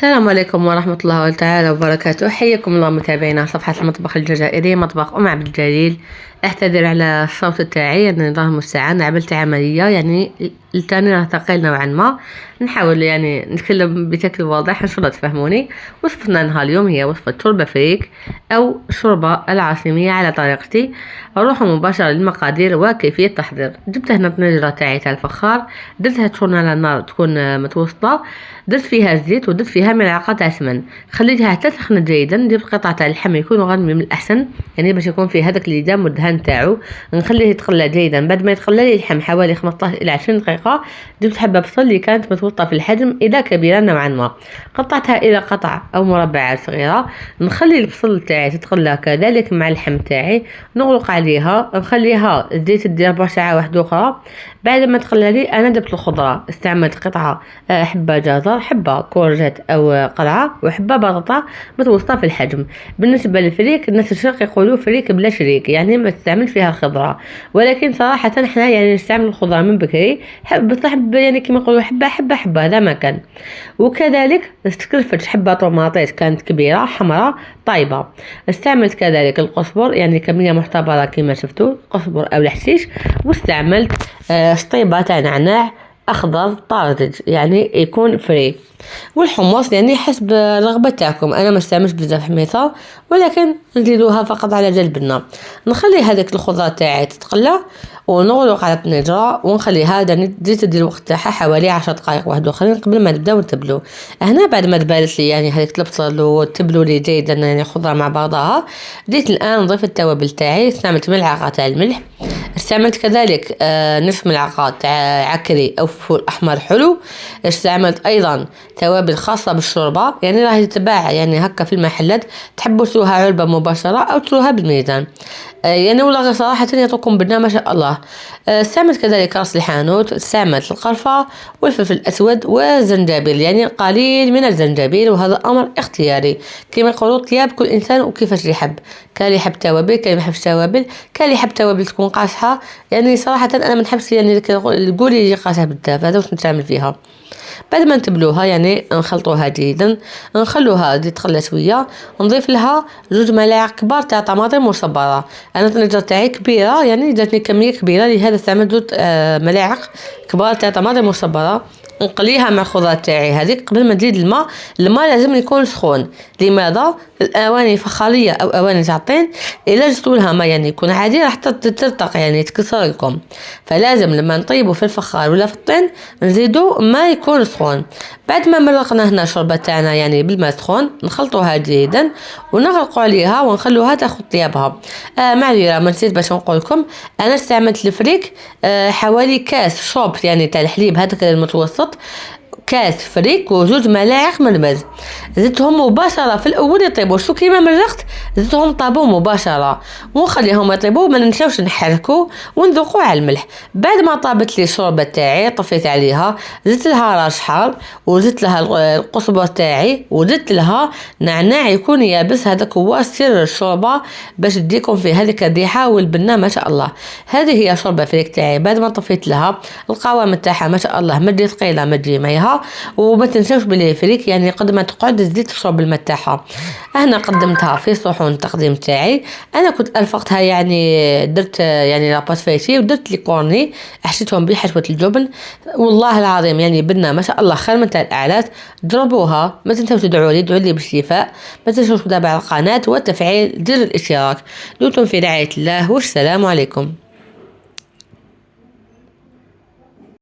السلام عليكم ورحمة الله تعالى وبركاته. حياكم الله متابعينا صفحة المطبخ الجزائري مطبخ عبد الجليل. اعتذر على الصوت تاعي، يعني الله المستعان. عملت عملية يعني التاني ثقيل نوعا ما. نحاول يعني نتكلم بشكل واضح ان شاء الله تفهموني. وصفتنا نهار اليوم هي وصفة شوربة فريك او شوربة العاصمية على طريقتي. نروح مباشرة للمقادير وكيفية التحضير. جبت هنا الطنجرة تاعي تاع الفخار، درتها تفرن على النار تكون متوسطة، درت فيها الزيت ودرت فيها ملعقة تاع سمن، خليتها حتى تسخن جيدا. ندير قطعة تاع اللحم يكونوا غنمي من الأحسن، يعني باش يكون فيه هذاك الليدام والدهان تاعو. نخليه يتقلى جيدا. بعد ما يتقلى لي اللحم حوالي 15 إلى 20 دقيقة، جبت حبة بصل اللي كانت متوسطة في الحجم إلى كبيرة نوعا ما، قطعتها إلى قطع أو مربعات صغيرة. نخلي البصل تاعي تتقلى كذلك مع اللحم تاعي، نغلق عليها، نخليها الزيت تدير ربع ساعة واحدة أخرى. بعد ما تقلى لي أنا درت الخضرة، استعملت قطعة حبة جزر، حبة كورجيت أو قرعة، وحبة بطاطا متوسطة في الحجم. بالنسبة للفريك الناس الشرق يقولوا فريك بلا شريك، يعني ما تستعمل فيها الخضرة، ولكن صراحة احنا يعني نستعمل الخضرة من بكري، بصح يعني كما يقولوا حبة حبة حبة هذا ما كان. وكذلك استكلفت حبة طماطيش كانت كبيرة حمراء طيبة. استعملت كذلك القزبر، يعني كمية معتبرة كما شفتوا، قزبر أو الحشيش. واستعملت شطيبة تاع نعناع اخضر طازج، يعني يكون فري. والحمص يعني حسب الرغبه تاعكم، انا ما استعملش بزاف حميصه، ولكن نزيدوها فقط على جنب لنا. نخلي هذيك الخضره تاعي تتقلى ونغلق على الطنجره ونخليها تزيد تدير الوقت تاعها حوالي 10 دقائق واحد اخرين قبل ما نبداو نتبلو. هنا بعد ما تبالت لي يعني هذيك البصل وتبلوا لي جيدا يعني خضره مع بعضها، بديت الان نضيف التوابل تاعي. استعملت ملعقه تاع الملح، استعملت كذلك نصف ملعقه تاع عكري او فلفل احمر حلو. استعملت ايضا توابل خاصه بالشوربه، يعني راهي تتباع يعني هكا في المحلات، تحبوا تسووها علبه مباشره او تسووها بالميزان، يعني والله صراحه يعطوكم بنا ما شاء الله. استعملت كذلك راس الحانوت، استعملت القرفه والفلفل الاسود والزنجبيل، يعني قليل من الزنجبيل، وهذا امر اختياري كما يقولوا طياب كل انسان وكيفاش يحب. كان يحب توابل، كان ما يحبش توابل، كان يحب توابل تكون قاصحه. يعني صراحه انا ما نحبش يعني تقولي قاصحه بزاف، هذا واش نستعمل فيها. بعد ما نتبلوها يعني نخلطوها جيدا، نخلوها تزيد تقلى شويه، نضيف لها 2 ملاعق كبار تاع طماطم مصبره. انا الطنجره تاعي كبيره، يعني جاتني كميه كبيره، لهذا استعملت 2 ملاعق كبار تاع طماطم مصبره. نقليها مع الخضره تاعي هذيك قبل ما نزيد الماء. الماء لازم يكون سخون. لماذا؟ الاواني فخاريه او اواني تاع الطين الا جبتوا لها ما يعني يكون عادي راح ترتق يعني تكسر لكم، فلازم لما نطيبوا في الفخار ولا في الطين نزيدوا ما يكون سخون. بعد ما مرقنا هنا الشوربه تاعنا يعني بالماء سخون، نخلطوها جيدا ونغرقوا عليها ونخلوها تاخذ طيابها. معذره ما نسيت باش نقول لكم، انا استعملت الفريك حوالي كاس شوب يعني تاع الحليب هذاك المتوسط، كاس فريك و2 ملاعق منبز. زدتهم مباشره في الاول يطيبوا، شو كيما مرقت زدتهم طابوا مباشره ونخليهم يطيبوا. ما ننساوش نحركوا ونذوقوا على الملح. بعد ما طابت لي الشوربه تاعي طفيت عليها، زدت لها راس حار وزدت لها القزبر تاعي وزدت لها نعناع يكون يابس، هذاك هو سر الشوربه باش تديكم في هذيك الريحه والبنه ما شاء الله. هذه هي شوربه فريك تاعي. بعد ما طفيت لها القوام تاعها ما شاء الله، ما تجي ثقيله ما تجي ميها. وما تنساوش بلي فريك يعني قد ما تقعد تزيد تشرب الماء تاعها. انا قدمتها في صحون التقديم تاعي. انا كنت الفقتها يعني درت يعني لاباط فايتي ودرت لي كورني حشيتهم بحشوه الجبن. والله العظيم يعني بنا ما شاء الله خير من تاع الاعلات. جربوها، ما تنساوش تدعوا لي، ادعوا لي بالشفاء، ما تنساوش متابعه القناه وتفعيل زر الاشتراك. دمتم في رعايه الله والسلام عليكم.